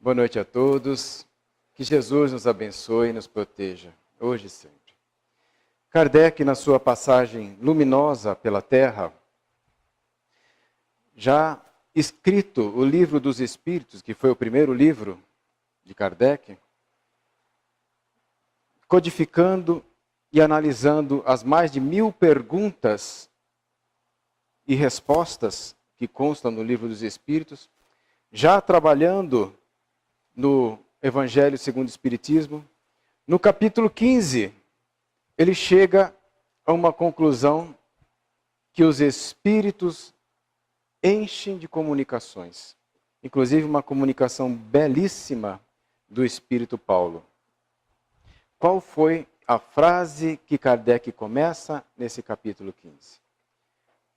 Boa noite a todos. Que Jesus nos abençoe e nos proteja, hoje e sempre. Kardec, na sua passagem luminosa pela Terra, já escrito o Livro dos Espíritos, que foi o primeiro livro de Kardec, codificando e analisando as mais de 1000 perguntas e respostas que constam no Livro dos Espíritos, já trabalhando no Evangelho segundo o Espiritismo, no capítulo 15, ele chega a uma conclusão que os Espíritos enchem de comunicações. Inclusive uma comunicação belíssima do Espírito Paulo. Qual foi a frase que Kardec começa nesse capítulo 15?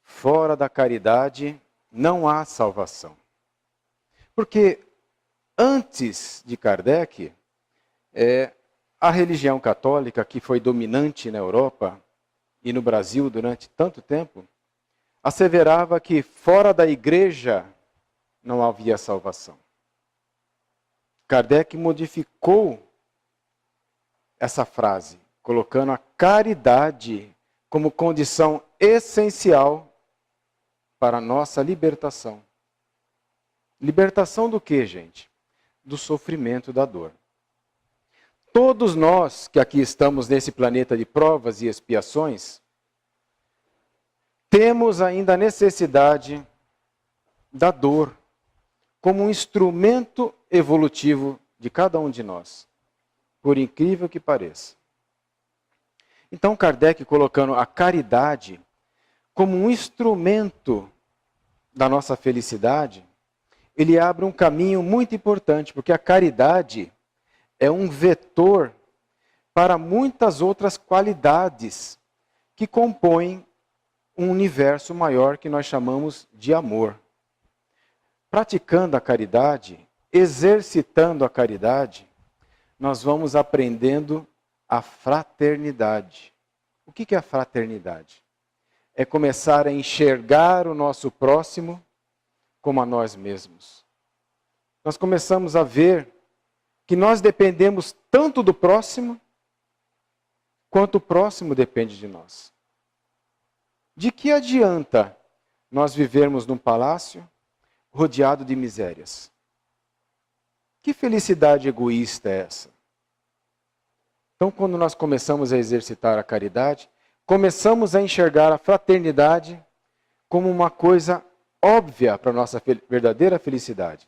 Fora da caridade não há salvação. Porque antes de Kardec, a religião católica, que foi dominante na Europa e no Brasil durante tanto tempo, asseverava que fora da igreja não havia salvação. Kardec modificou essa frase, colocando a caridade como condição essencial para a nossa libertação. Libertação do quê, gente? Do sofrimento, da dor. Todos nós que aqui estamos nesse planeta de provas e expiações, temos ainda a necessidade da dor como um instrumento evolutivo de cada um de nós, por incrível que pareça. Então Kardec, colocando a caridade como um instrumento da nossa felicidade, ele abre um caminho muito importante, porque a caridade é um vetor para muitas outras qualidades que compõem um universo maior que nós chamamos de amor. Praticando a caridade, exercitando a caridade, nós vamos aprendendo a fraternidade. O que é a fraternidade? É começar a enxergar o nosso próximo como a nós mesmos. Nós começamos a ver que nós dependemos tanto do próximo, quanto o próximo depende de nós. De que adianta nós vivermos num palácio rodeado de misérias? Que felicidade egoísta é essa? Então, quando nós começamos a exercitar a caridade, começamos a enxergar a fraternidade como uma coisa óbvia para a nossa verdadeira felicidade.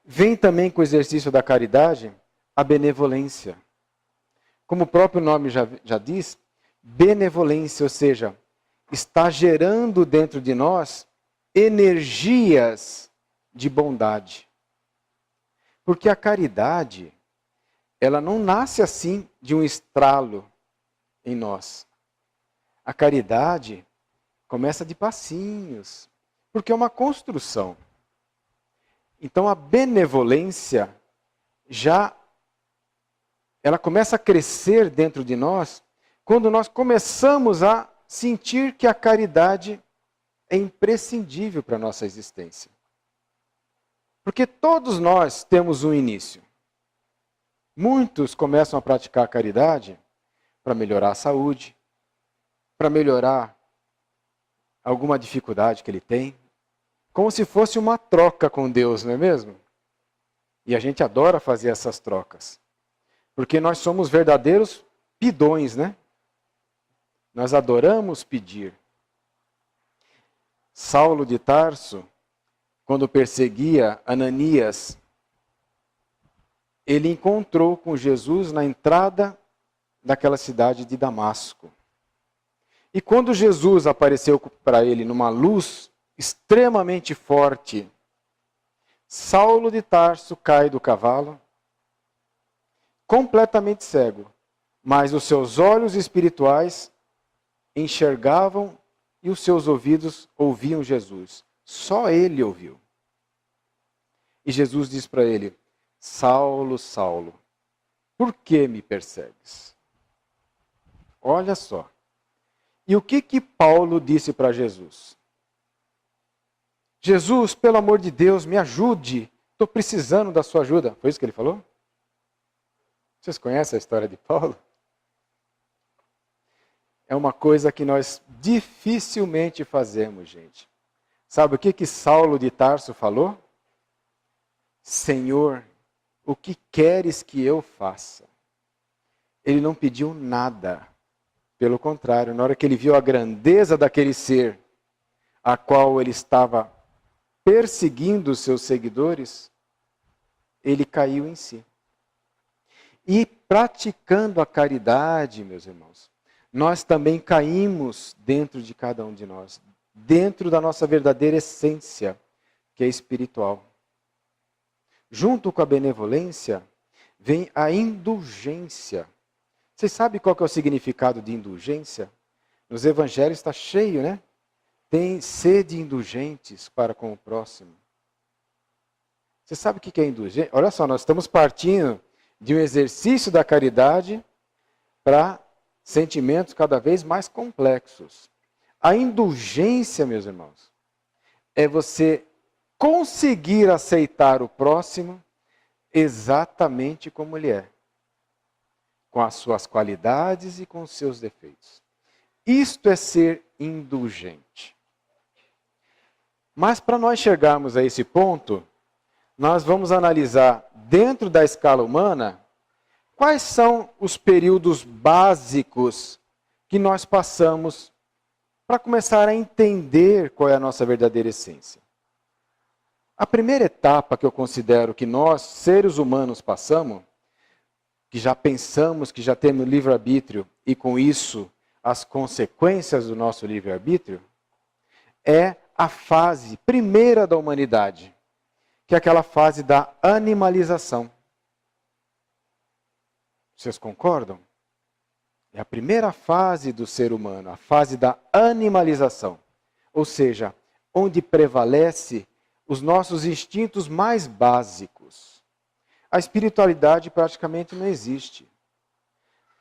Vem também com o exercício da caridade a benevolência. Como o próprio nome já diz, benevolência, ou seja, está gerando dentro de nós energias de bondade. Porque a caridade, ela não nasce assim de um estralo em nós. A caridade começa de passinhos, porque é uma construção. Então a benevolência ela começa a crescer dentro de nós quando nós começamos a sentir que a caridade é imprescindível para a nossa existência. Porque todos nós temos um início. Muitos começam a praticar a caridade para melhorar a saúde, para melhorar alguma dificuldade que ele tem, como se fosse uma troca com Deus, não é mesmo? E a gente adora fazer essas trocas, porque nós somos verdadeiros pidões, né? Nós adoramos pedir. Saulo de Tarso, quando perseguia Ananias, ele encontrou com Jesus na entrada daquela cidade de Damasco. E quando Jesus apareceu para ele numa luz extremamente forte, Saulo de Tarso cai do cavalo, completamente cego, mas os seus olhos espirituais enxergavam e os seus ouvidos ouviam Jesus. Só ele ouviu. E Jesus diz para ele: Saulo, Saulo, por que me persegues? Olha só. E o que Paulo disse para Jesus? Jesus, pelo amor de Deus, me ajude Estou precisando da sua ajuda. Foi isso que ele falou? Vocês conhecem a história de Paulo? É uma coisa que nós dificilmente fazemos, gente. Sabe o que Saulo de Tarso falou? Senhor, o que queres que eu faça? Ele não pediu nada. Pelo contrário, na hora que ele viu a grandeza daquele ser, a qual ele estava perseguindo os seus seguidores, ele caiu em si. E praticando a caridade, meus irmãos, nós também caímos dentro de cada um de nós, dentro da nossa verdadeira essência, que é espiritual. Junto com a benevolência, vem a indulgência. Vocês sabem qual que é o significado de indulgência? Nos evangelhos está cheio, né? Tem sede indulgentes para com o próximo. Você sabe o que é indulgência? Olha só, nós estamos partindo de um exercício da caridade para sentimentos cada vez mais complexos. A indulgência, meus irmãos, é você conseguir aceitar o próximo exatamente como ele é, com as suas qualidades e com os seus defeitos. Isto é ser indulgente. Mas para nós chegarmos a esse ponto, nós vamos analisar dentro da escala humana quais são os períodos básicos que nós passamos para começar a entender qual é a nossa verdadeira essência. A primeira etapa que eu considero que nós, seres humanos, passamos, que já pensamos, que já temos livre-arbítrio e com isso as consequências do nosso livre-arbítrio, é a fase primeira da humanidade, que é aquela fase da animalização. Vocês concordam? É a primeira fase do ser humano, a fase da animalização. Ou seja, onde prevalece os nossos instintos mais básicos. A espiritualidade praticamente não existe.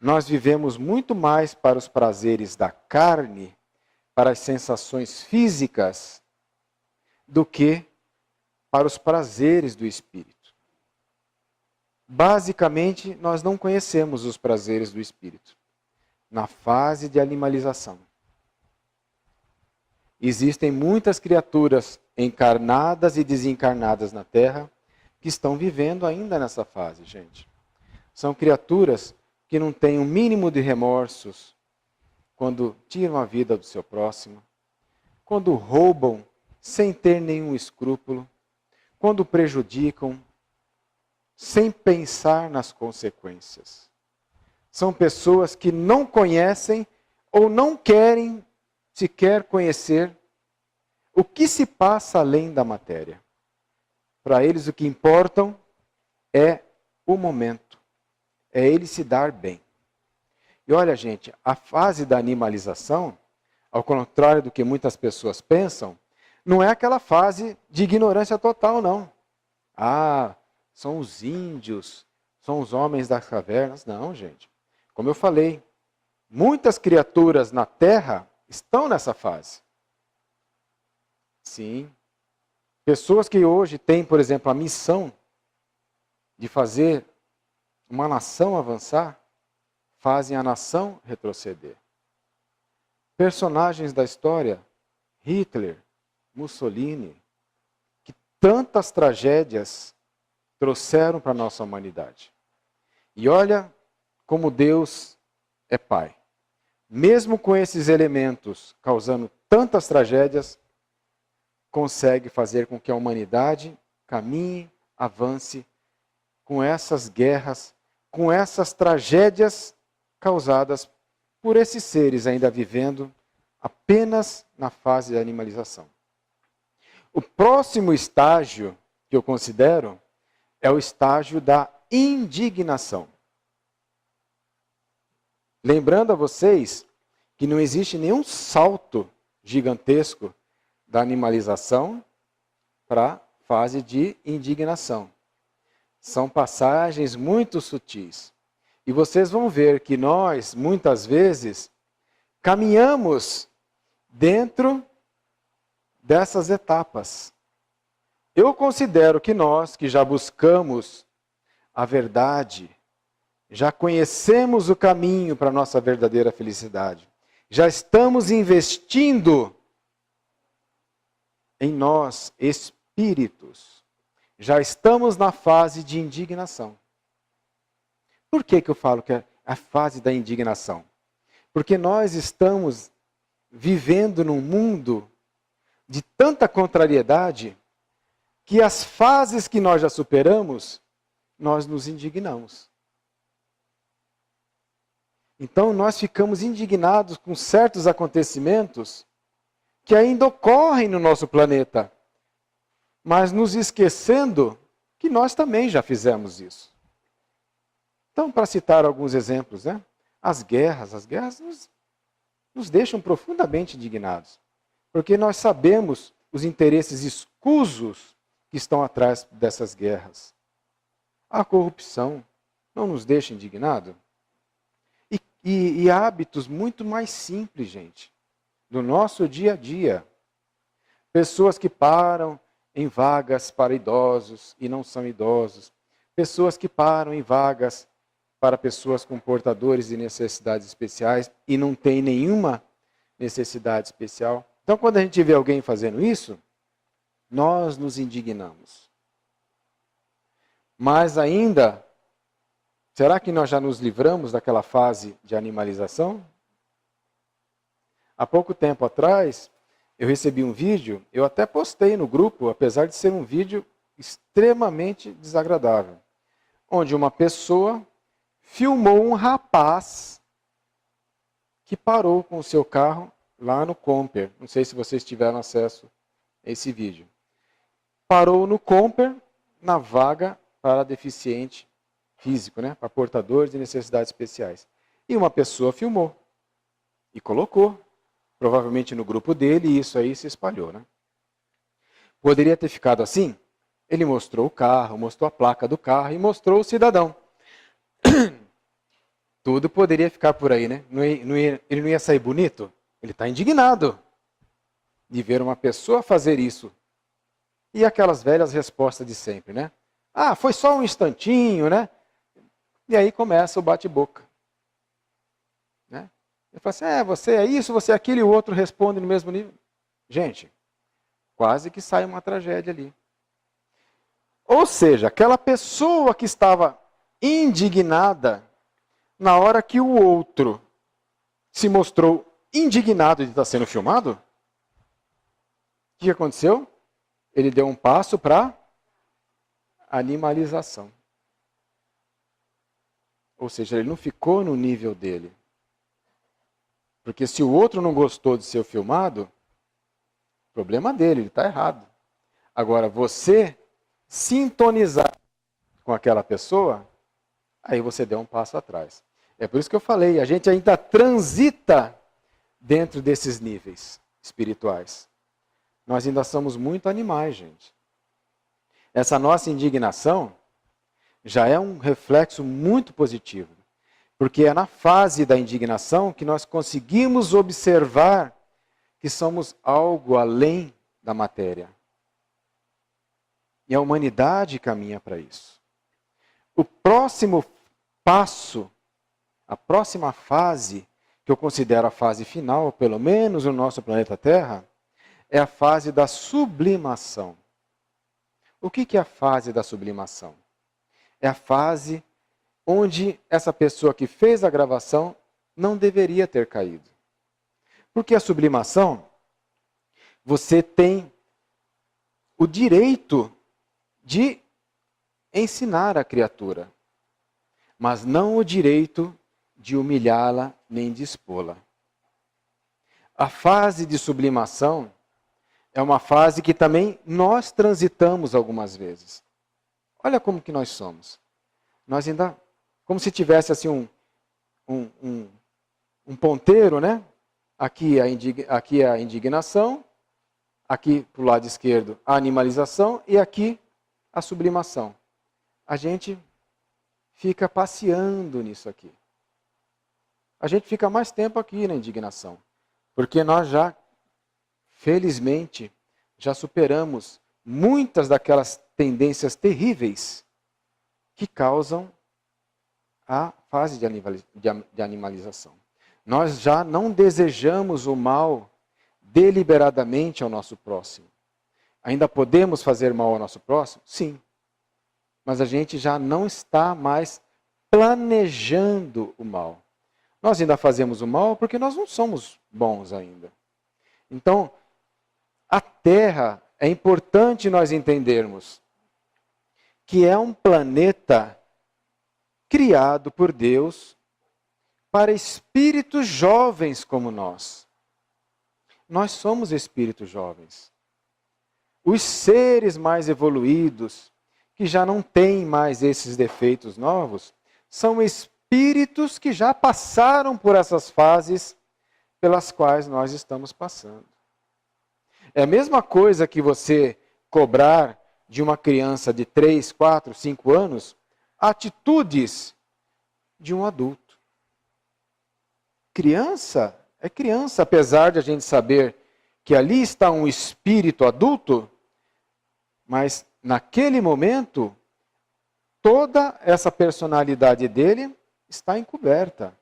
Nós vivemos muito mais para os prazeres da carne, para as sensações físicas, do que para os prazeres do espírito. Basicamente, nós não conhecemos os prazeres do espírito na fase de animalização. Existem muitas criaturas encarnadas e desencarnadas na Terra que estão vivendo ainda nessa fase, gente. São criaturas que não têm um mínimo de remorsos quando tiram a vida do seu próximo, quando roubam sem ter nenhum escrúpulo, quando prejudicam sem pensar nas consequências. São pessoas que não conhecem ou não querem sequer conhecer o que se passa além da matéria. Para eles o que importam é o momento, é ele se dar bem. E olha, gente, a fase da animalização, ao contrário do que muitas pessoas pensam, não é aquela fase de ignorância total, não. Ah, são os índios, são os homens das cavernas. Não, gente. Como eu falei, muitas criaturas na Terra estão nessa fase. Sim. Pessoas que hoje têm, por exemplo, a missão de fazer uma nação avançar, fazem a nação retroceder. Personagens da história, Hitler, Mussolini, que tantas tragédias trouxeram para a nossa humanidade. E olha como Deus é Pai. Mesmo com esses elementos causando tantas tragédias, consegue fazer com que a humanidade caminhe, avance com essas guerras, com essas tragédias causadas por esses seres ainda vivendo apenas na fase da animalização. O próximo estágio que eu considero é o estágio da indignação. Lembrando a vocês que não existe nenhum salto gigantesco da animalização para a fase de indignação. São passagens muito sutis. E vocês vão ver que nós, muitas vezes, caminhamos dentro dessas etapas. Eu considero que nós, que já buscamos a verdade, já conhecemos o caminho para a nossa verdadeira felicidade, já estamos investindo em nós, espíritos, já estamos na fase de indignação. Por que eu falo que é a fase da indignação? Porque nós estamos vivendo num mundo de tanta contrariedade que as fases que nós já superamos, nós nos indignamos. Então nós ficamos indignados com certos acontecimentos que ainda ocorrem no nosso planeta, mas nos esquecendo que nós também já fizemos isso. Então, para citar alguns exemplos, né? As guerras nos deixam profundamente indignados, porque nós sabemos os interesses escusos que estão atrás dessas guerras. A corrupção não nos deixa indignados? E hábitos muito mais simples, gente, do nosso dia a dia. Pessoas que param em vagas para idosos e não são idosos. Pessoas que param em vagas para pessoas com portadores de necessidades especiais e não tem nenhuma necessidade especial. Então, quando a gente vê alguém fazendo isso, nós nos indignamos. Mas ainda, será que nós já nos livramos daquela fase de animalização? Há pouco tempo atrás, eu recebi um vídeo, eu até postei no grupo, apesar de ser um vídeo extremamente desagradável, onde uma pessoa filmou um rapaz que parou com o seu carro lá no Comper. Não sei se vocês tiveram acesso a esse vídeo. Parou no Comper, na vaga para deficiente físico, né? Para portadores de necessidades especiais. E uma pessoa filmou e colocou, provavelmente no grupo dele, e isso aí se espalhou, né? Poderia ter ficado assim? Ele mostrou o carro, mostrou a placa do carro e mostrou o cidadão. Tudo poderia ficar por aí, né? Ele não ia sair bonito? Ele está indignado de ver uma pessoa fazer isso. E aquelas velhas respostas de sempre, né? Ah, foi só um instantinho, né? E aí começa o bate-boca. Né? Ele fala assim, você é isso, você é aquilo, e o outro responde no mesmo nível. Gente, quase que sai uma tragédia ali. Ou seja, aquela pessoa que estava indignada, na hora que o outro se mostrou indignado de estar sendo filmado, o que aconteceu? Ele deu um passo para animalização. Ou seja, ele não ficou no nível dele. Porque se o outro não gostou de ser filmado, problema dele, ele está errado. Agora, você sintonizar com aquela pessoa, aí você deu um passo atrás. É por isso que eu falei, a gente ainda transita dentro desses níveis espirituais. Nós ainda somos muito animais, gente. Essa nossa indignação já é um reflexo muito positivo. Porque é na fase da indignação que nós conseguimos observar que somos algo além da matéria. E a humanidade caminha para isso. O próximo passo, a próxima fase, que eu considero a fase final, pelo menos no nosso planeta Terra, é a fase da sublimação. O que é a fase da sublimação? É a fase onde essa pessoa que fez a gravação não deveria ter caído. Porque a sublimação, você tem o direito de ensinar a criatura, mas não o direito de humilhá-la nem de expô-la. A fase de sublimação é uma fase que também nós transitamos algumas vezes. Olha como que nós somos. Nós ainda, como se tivesse assim um ponteiro, né? Aqui a indignação, aqui para o lado esquerdo a animalização e aqui a sublimação. A gente fica passeando nisso aqui. A gente fica mais tempo aqui na indignação, porque nós já, felizmente, já superamos muitas daquelas tendências terríveis que causam a fase de animalização. Nós já não desejamos o mal deliberadamente ao nosso próximo. Ainda podemos fazer mal ao nosso próximo? Sim. Mas a gente já não está mais planejando o mal. Nós ainda fazemos o mal porque nós não somos bons ainda. Então, a Terra, é importante nós entendermos que é um planeta criado por Deus para espíritos jovens como nós. Nós somos espíritos jovens. Os seres mais evoluídos, que já não têm mais esses defeitos novos, são espíritos que já passaram por essas fases pelas quais nós estamos passando. É a mesma coisa que você cobrar de uma criança de 3, 4, 5 anos atitudes de um adulto. Criança é criança, apesar de a gente saber que ali está um espírito adulto, mas naquele momento toda essa personalidade dele está encoberta.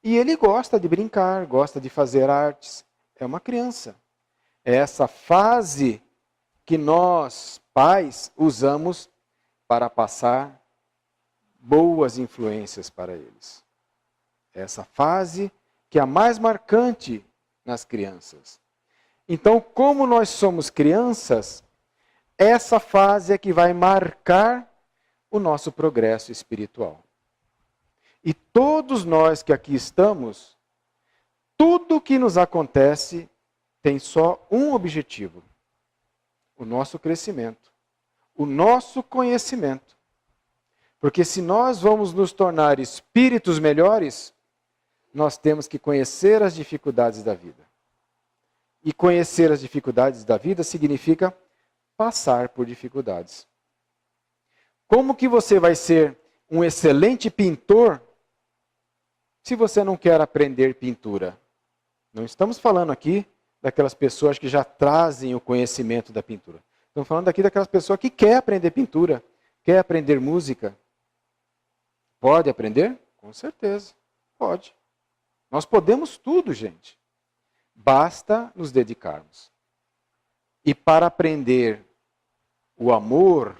E ele gosta de brincar, gosta de fazer artes. É uma criança. É essa fase que nós, pais, usamos para passar boas influências para eles. É essa fase que é a mais marcante nas crianças. Então, como nós somos crianças, essa fase é que vai marcar o nosso progresso espiritual. E todos nós que aqui estamos, tudo que nos acontece tem só um objetivo: o nosso crescimento, o nosso conhecimento. Porque se nós vamos nos tornar espíritos melhores, nós temos que conhecer as dificuldades da vida. E conhecer as dificuldades da vida significa passar por dificuldades. Como que você vai ser um excelente pintor se você não quer aprender pintura? Não estamos falando aqui daquelas pessoas que já trazem o conhecimento da pintura. Estamos falando aqui daquelas pessoas que querem aprender pintura, quer aprender música. Pode aprender? Com certeza, pode. Nós podemos tudo, gente. Basta nos dedicarmos. E para aprender o amor,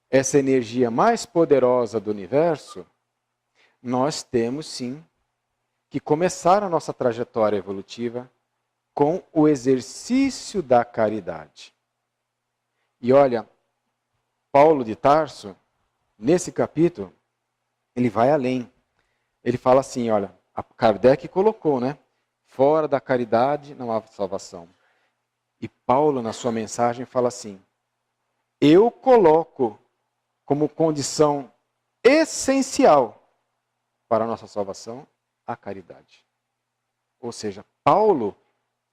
essa energia mais poderosa do universo, nós temos sim que começar a nossa trajetória evolutiva com o exercício da caridade. E olha, Paulo de Tarso, nesse capítulo, ele vai além. Ele fala assim, olha, a Kardec colocou, né? Fora da caridade não há salvação. E Paulo, na sua mensagem, fala assim: eu coloco como condição essencial para a nossa salvação a caridade. Ou seja, Paulo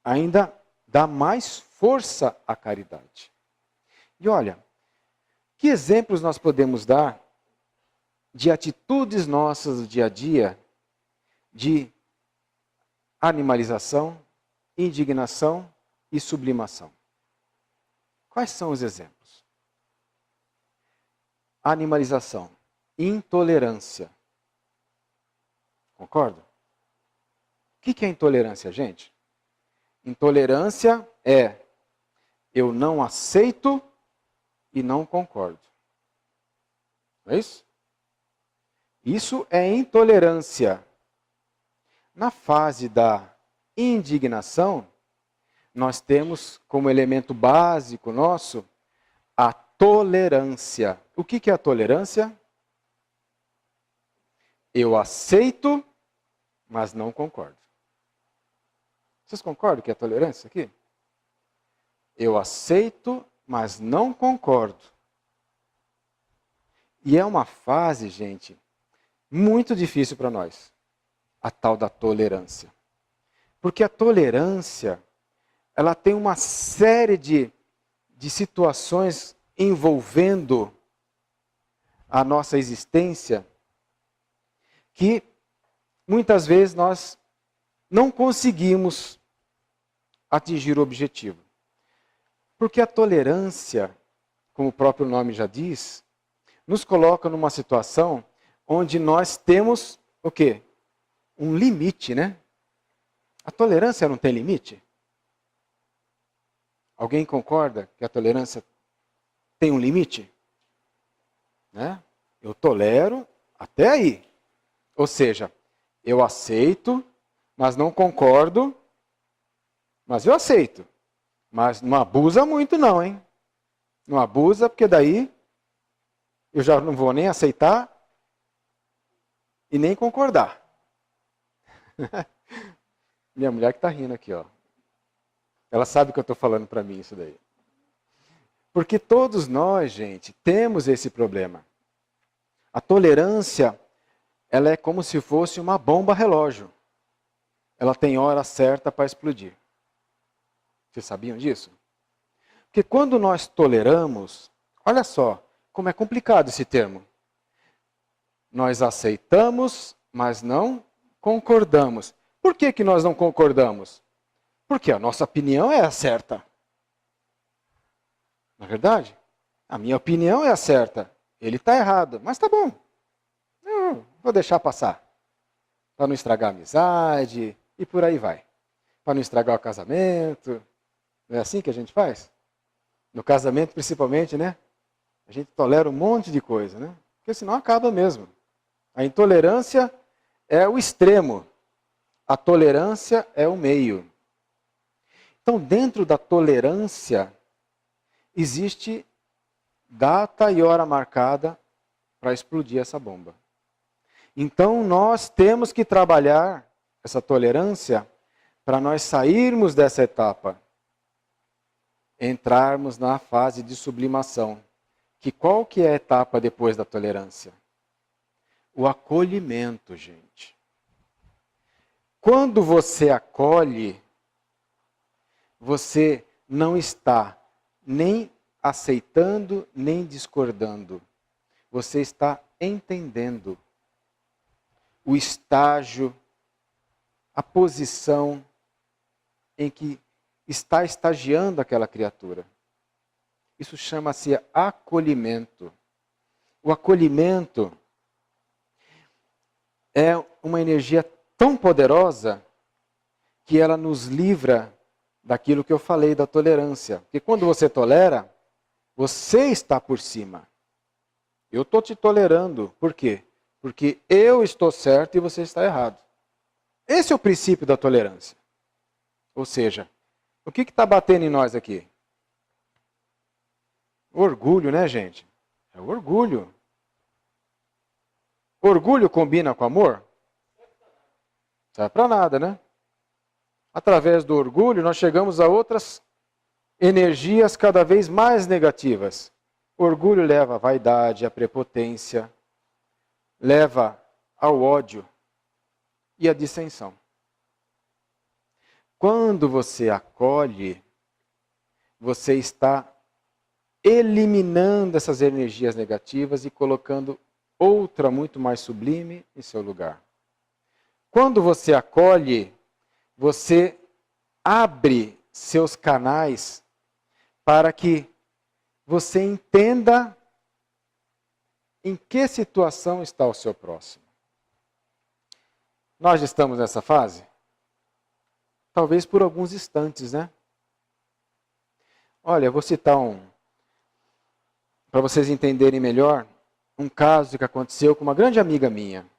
ainda dá mais força à caridade. E olha, que exemplos nós podemos dar de atitudes nossas do dia a dia, de animalização, indignação e sublimação. Quais são os exemplos? Animalização, intolerância. Concorda? O que é intolerância, gente? Intolerância é eu não aceito e não concordo. Não é isso? Isso é intolerância. Na fase da indignação, nós temos como elemento básico nosso a tolerância. O que é a tolerância? Eu aceito, mas não concordo. Vocês concordam que é tolerância aqui? Eu aceito, mas não concordo. E é uma fase, gente, muito difícil para nós. A tal da tolerância. Porque a tolerância, ela tem uma série de situações envolvendo a nossa existência que muitas vezes nós não conseguimos atingir o objetivo. Porque a tolerância, como o próprio nome já diz, nos coloca numa situação onde nós temos o quê? Um limite, né? A tolerância não tem limite? Alguém concorda que a tolerância tem um limite? Né? Eu tolero até aí. Ou seja, eu aceito, mas não concordo, mas eu aceito. Mas não abusa muito não, hein? Não abusa, porque daí eu já não vou nem aceitar e nem concordar. Minha mulher que está rindo aqui, ó. Ela sabe que eu estou falando para mim isso daí. Porque todos nós, gente, temos esse problema. A tolerância, ela é como se fosse uma bomba relógio. Ela tem hora certa para explodir. Vocês sabiam disso? Porque quando nós toleramos, olha só como é complicado esse termo. Nós aceitamos, mas não concordamos. Por que que nós não concordamos? Porque a nossa opinião é a certa. Na verdade, a minha opinião é a certa. Ele está errado, mas tá bom. Eu vou deixar passar. Para não estragar a amizade e por aí vai. Para não estragar o casamento. Não é assim que a gente faz? No casamento, principalmente, né? A gente tolera um monte de coisa, né? Porque senão acaba mesmo. A intolerância é o extremo. A tolerância é o meio. Então, dentro da tolerância, existe data e hora marcada para explodir essa bomba. Então, nós temos que trabalhar essa tolerância para nós sairmos dessa etapa, entrarmos na fase de sublimação. Qual que é a etapa depois da tolerância? O acolhimento, gente. Quando você acolhe, você não está nem aceitando, nem discordando. Você está entendendo o estágio, a posição em que está estagiando aquela criatura. Isso chama-se acolhimento. O acolhimento é uma energia tão poderosa que ela nos livra daquilo que eu falei da tolerância. Porque quando você tolera, você está por cima. Eu estou te tolerando. Por quê? Porque eu estou certo e você está errado. Esse é o princípio da tolerância. Ou seja, o que está batendo em nós aqui? Orgulho, né, gente? É o orgulho. Orgulho combina com amor? Não serve para nada, né? Através do orgulho, nós chegamos a outras energias cada vez mais negativas. O orgulho leva à vaidade, à prepotência, leva ao ódio e à dissensão. Quando você acolhe, você está eliminando essas energias negativas e colocando outra muito mais sublime em seu lugar. Quando você acolhe, você abre seus canais para que você entenda em que situação está o seu próximo. Nós estamos nessa fase? Talvez por alguns instantes, né? Olha, eu vou citar para vocês entenderem melhor, um caso que aconteceu com uma grande amiga minha.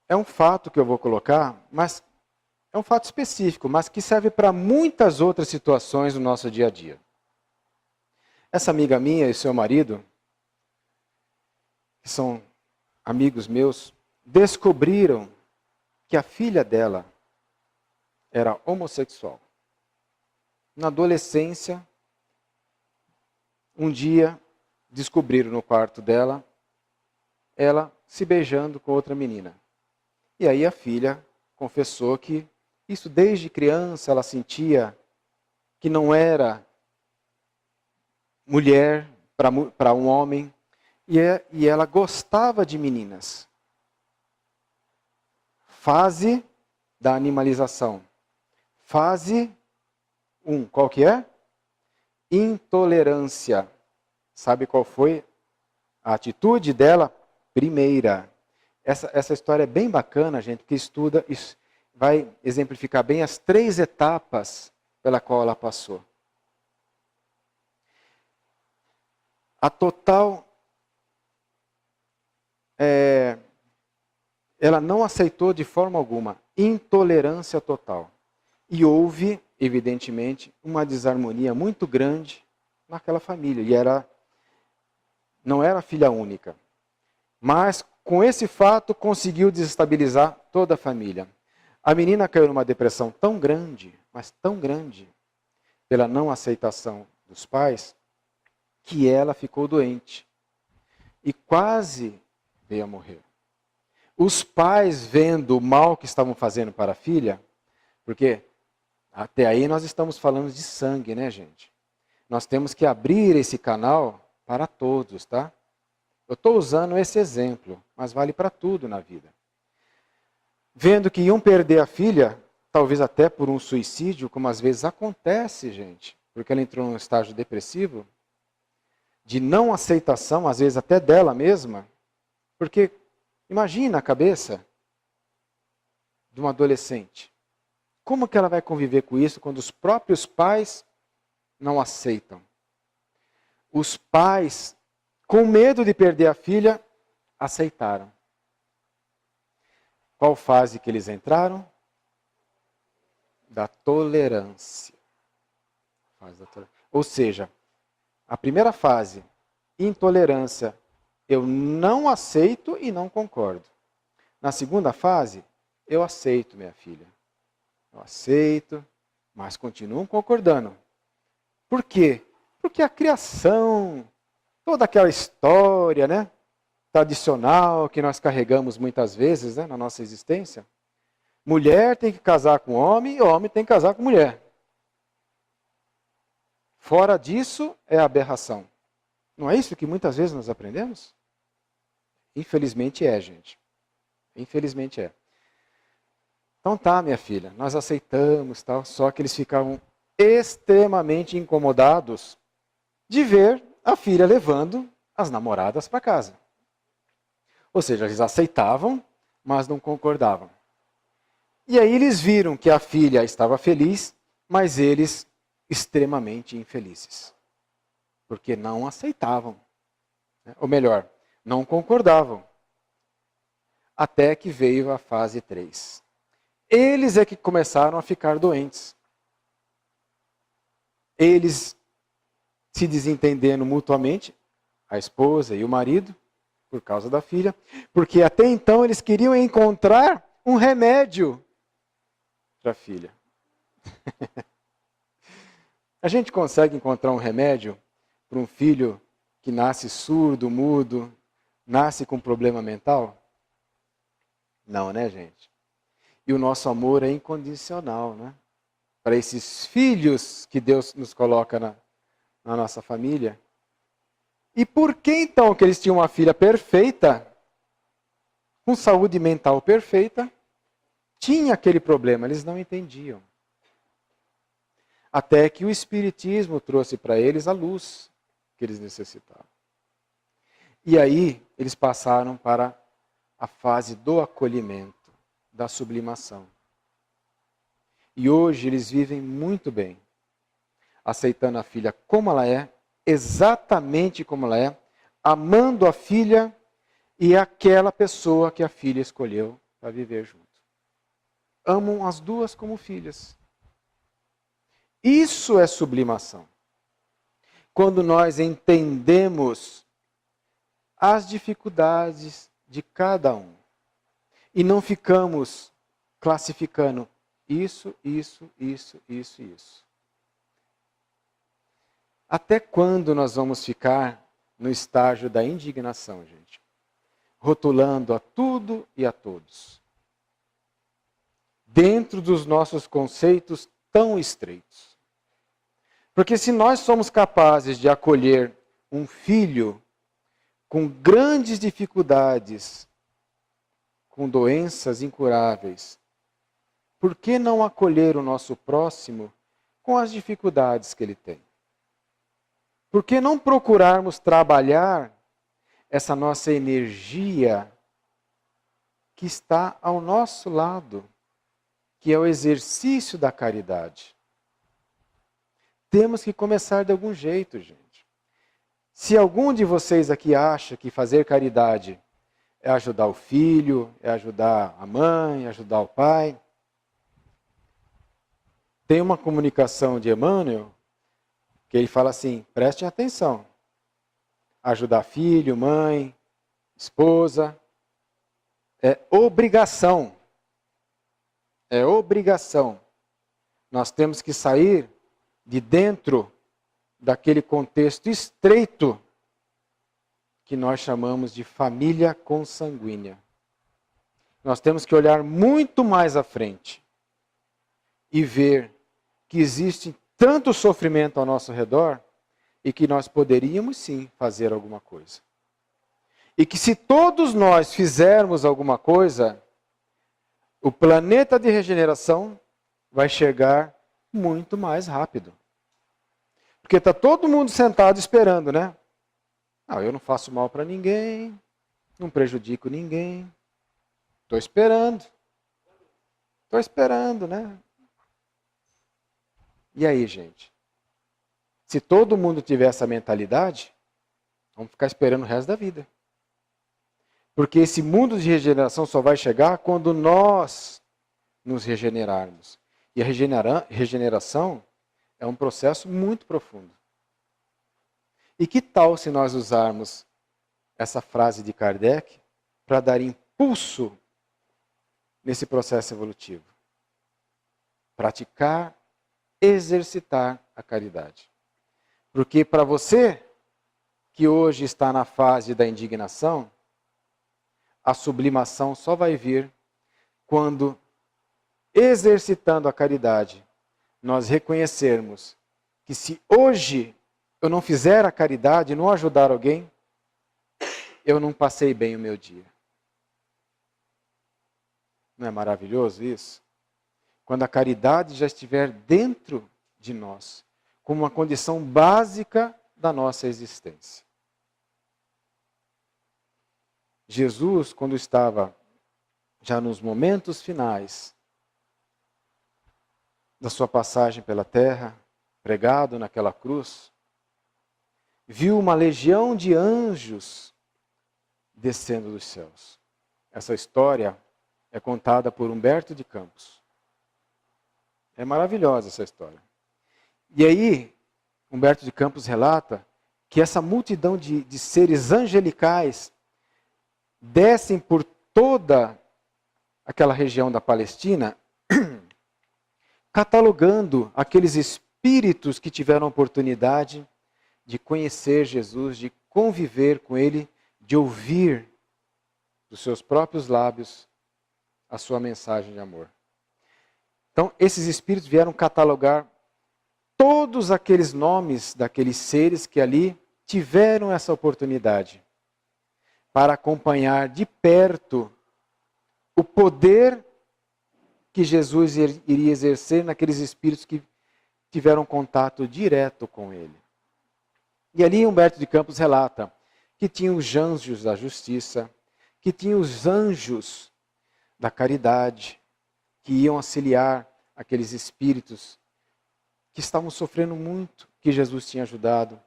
É um fato que eu vou colocar, mas é um fato específico, mas que serve para muitas outras situações no nosso dia a dia. Essa amiga minha e seu marido, que são amigos meus, descobriram que a filha dela era homossexual. Na adolescência, um dia descobriram no quarto dela, ela se beijando com outra menina. E aí a filha confessou que isso desde criança ela sentia que não era mulher para um homem e ela gostava de meninas. Fase da animalização. Fase Qual que é? Intolerância. Sabe qual foi a atitude dela? Primeira. Essa história é bem bacana, gente, que estuda, isso vai exemplificar bem as 3 etapas pela qual ela passou. A total... ela não aceitou de forma alguma. Intolerância total. E houve, evidentemente, uma desarmonia muito grande naquela família. E não era filha única. Mas, com esse fato, conseguiu desestabilizar toda a família. A menina caiu numa depressão tão grande, mas tão grande, pela não aceitação dos pais, que ela ficou doente. E quase veio a morrer. Os pais, vendo o mal que estavam fazendo para a filha, porque até aí nós estamos falando de sangue, né, gente? Nós temos que abrir esse canal para todos, tá? Eu estou usando esse exemplo, mas vale para tudo na vida. Vendo que iam perder a filha, talvez até por um suicídio, como às vezes acontece, gente, porque ela entrou num estágio depressivo, de não aceitação, às vezes até dela mesma, porque imagina a cabeça de uma adolescente. Como que ela vai conviver com isso quando os próprios pais não aceitam? Os pais, com medo de perder a filha, aceitaram. Qual fase que eles entraram? Da tolerância. Ou seja, a primeira fase, intolerância, eu não aceito e não concordo. Na segunda fase, eu aceito, minha filha. Eu aceito, mas continuo concordando. Por quê? Porque a criação, toda aquela história, né, tradicional que nós carregamos muitas vezes, né, na nossa existência. Mulher tem que casar com homem e homem tem que casar com mulher. Fora disso é aberração. Não é isso que muitas vezes nós aprendemos? Infelizmente é, gente. Infelizmente é. Então tá, minha filha, nós aceitamos, tal, só que eles ficavam extremamente incomodados de ver a filha levando as namoradas para casa. Ou seja, eles aceitavam, mas não concordavam. E aí eles viram que a filha estava feliz, mas eles extremamente infelizes. Porque não aceitavam. Ou melhor, não concordavam. Até que veio a fase 3. Eles é que começaram a ficar doentes. Eles se desentendendo mutuamente, a esposa e o marido, por causa da filha, porque até então eles queriam encontrar um remédio para a filha. A gente consegue encontrar um remédio para um filho que nasce surdo, mudo, nasce com problema mental? Não, né, gente? E o nosso amor é incondicional, né? Para esses filhos que Deus nos coloca na nossa família. E por que então que eles tinham uma filha perfeita, com saúde mental perfeita, tinha aquele problema? Eles não entendiam. Até que o Espiritismo trouxe para eles a luz que eles necessitavam. E aí eles passaram para a fase do acolhimento, da sublimação. E hoje eles vivem muito bem, aceitando a filha como ela é, exatamente como ela é, amando a filha e aquela pessoa que a filha escolheu para viver junto. Amam as duas como filhas. Isso é sublimação. Quando nós entendemos as dificuldades de cada um e não ficamos classificando isso. Até quando nós vamos ficar no estágio da indignação, gente? Rotulando a tudo e a todos. Dentro dos nossos conceitos tão estreitos. Porque se nós somos capazes de acolher um filho com grandes dificuldades, com doenças incuráveis, por que não acolher o nosso próximo com as dificuldades que ele tem? Por que não procurarmos trabalhar essa nossa energia que está ao nosso lado, que é o exercício da caridade? Temos que começar de algum jeito, gente. Se algum de vocês aqui acha que fazer caridade é ajudar o filho, é ajudar a mãe, é ajudar o pai, tem uma comunicação de Emmanuel que ele fala assim, prestem atenção. Ajudar filho, mãe, esposa, é obrigação. É obrigação. Nós temos que sair de dentro daquele contexto estreito que nós chamamos de família consanguínea. Nós temos que olhar muito mais à frente e ver que existe tanto sofrimento ao nosso redor e que nós poderíamos sim fazer alguma coisa. E que se todos nós fizermos alguma coisa, o planeta de regeneração vai chegar muito mais rápido. Porque está todo mundo sentado esperando, né? Não, eu não faço mal para ninguém, não prejudico ninguém. Estou esperando. Estou esperando, né? E aí, gente? Se todo mundo tiver essa mentalidade, vamos ficar esperando o resto da vida. Porque esse mundo de regeneração só vai chegar quando nós nos regenerarmos. E a regeneração é um processo muito profundo. E que tal se nós usarmos essa frase de Kardec para dar impulso nesse processo evolutivo? Praticar, exercitar a caridade. Porque para você, que hoje está na fase da indignação, a sublimação só vai vir quando, exercitando a caridade, nós reconhecermos que se hoje eu não fizer a caridade, não ajudar alguém, eu não passei bem o meu dia. Não é maravilhoso isso? Quando a caridade já estiver dentro de nós, como uma condição básica da nossa existência. Jesus, quando estava já nos momentos finais da sua passagem pela terra, pregado naquela cruz, viu uma legião de anjos descendo dos céus. Essa história é contada por Humberto de Campos. É maravilhosa essa história. E aí, Humberto de Campos relata que essa multidão de seres angelicais descem por toda aquela região da Palestina, catalogando aqueles espíritos que tiveram a oportunidade de conhecer Jesus, de conviver com Ele, de ouvir dos seus próprios lábios a sua mensagem de amor. Então, esses espíritos vieram catalogar todos aqueles nomes daqueles seres que ali tiveram essa oportunidade para acompanhar de perto o poder que Jesus iria exercer naqueles espíritos que tiveram contato direto com Ele. E ali Humberto de Campos relata que tinha os anjos da justiça, que tinha os anjos da caridade, que iam auxiliar aqueles espíritos que estavam sofrendo muito, que Jesus tinha ajudado,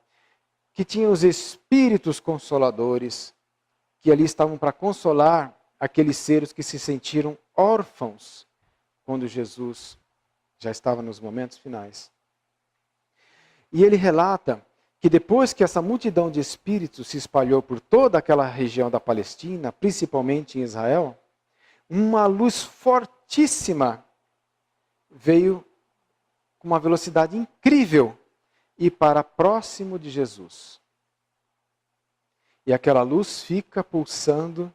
que tinha os espíritos consoladores, que ali estavam para consolar aqueles seres que se sentiram órfãos quando Jesus já estava nos momentos finais. E ele relata que depois que essa multidão de espíritos se espalhou por toda aquela região da Palestina, principalmente em Israel, uma luz fortíssima veio com uma velocidade incrível e para próximo de Jesus. E aquela luz fica pulsando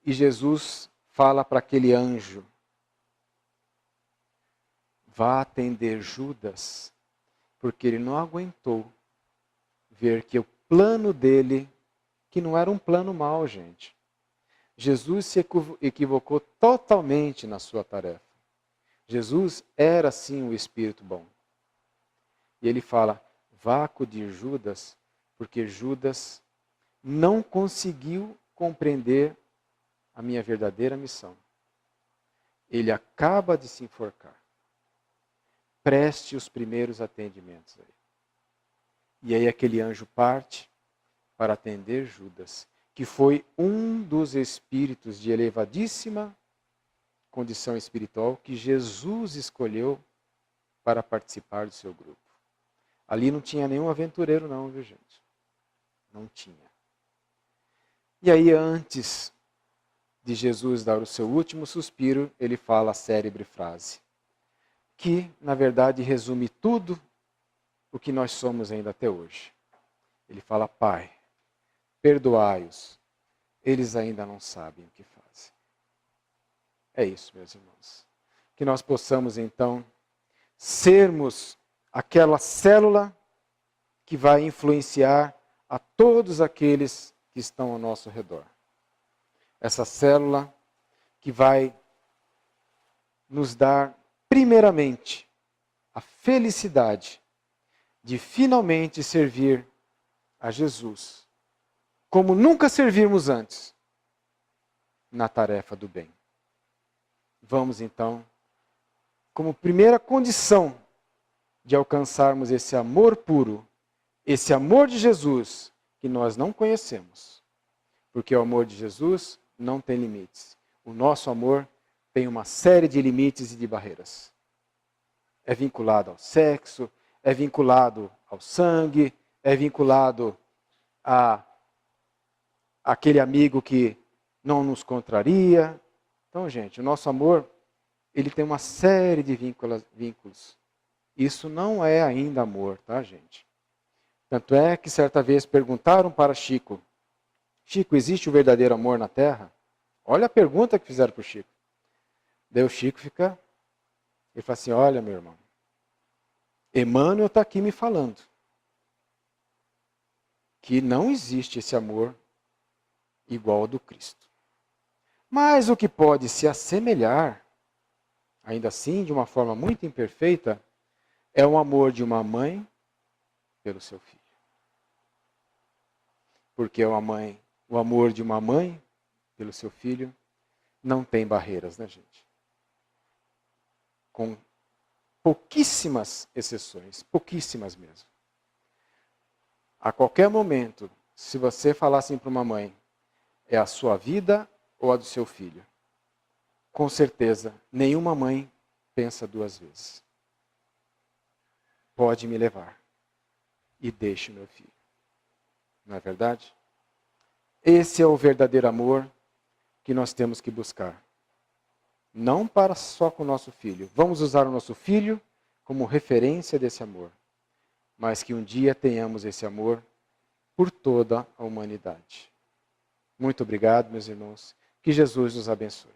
e Jesus fala para aquele anjo: vá atender Judas, porque ele não aguentou ver que o plano dele, que não era um plano mau, gente. Jesus se equivocou totalmente na sua tarefa. Jesus era sim o Espírito bom. E ele fala, vá acudir Judas, porque Judas não conseguiu compreender a minha verdadeira missão. Ele acaba de se enforcar. Preste os primeiros atendimentos a ele. E aí aquele anjo parte para atender Judas, que foi um dos espíritos de elevadíssima condição espiritual que Jesus escolheu para participar do seu grupo. Ali não tinha nenhum aventureiro não, viu gente? Não tinha. E aí antes de Jesus dar o seu último suspiro, ele fala a célebre frase, que na verdade resume tudo o que nós somos ainda até hoje. Ele fala, Pai, perdoai-os, eles ainda não sabem o que fazem. É isso, meus irmãos. Que nós possamos então sermos aquela célula que vai influenciar a todos aqueles que estão ao nosso redor. Essa célula que vai nos dar, primeiramente, a felicidade de finalmente servir a Jesus, como nunca servimos antes, na tarefa do bem. Vamos então, como primeira condição de alcançarmos esse amor puro, esse amor de Jesus, que nós não conhecemos, porque o amor de Jesus não tem limites. O nosso amor tem uma série de limites e de barreiras. É vinculado ao sexo, é vinculado ao sangue, é vinculado a aquele amigo que não nos contraria. Então, gente, o nosso amor, ele tem uma série de vínculos. Isso não é ainda amor, tá, gente? Tanto é que certa vez perguntaram para Chico, Chico, existe o verdadeiro amor na Terra? Olha a pergunta que fizeram para o Chico. Daí o Chico ele fala assim, olha meu irmão, Emmanuel está aqui me falando que não existe esse amor igual ao do Cristo. Mas o que pode se assemelhar, ainda assim, de uma forma muito imperfeita, é o amor de uma mãe pelo seu filho. Porque o amor de uma mãe pelo seu filho não tem barreiras, né, gente? Com pouquíssimas exceções, pouquíssimas mesmo. A qualquer momento, se você falar assim para uma mãe, é a sua vida ou a do seu filho? Com certeza, nenhuma mãe pensa duas vezes. Pode me levar e deixe meu filho. Não é verdade? Esse é o verdadeiro amor que nós temos que buscar. Não para só com o nosso filho. Vamos usar o nosso filho como referência desse amor. Mas que um dia tenhamos esse amor por toda a humanidade. Muito obrigado, meus irmãos. Que Jesus nos abençoe.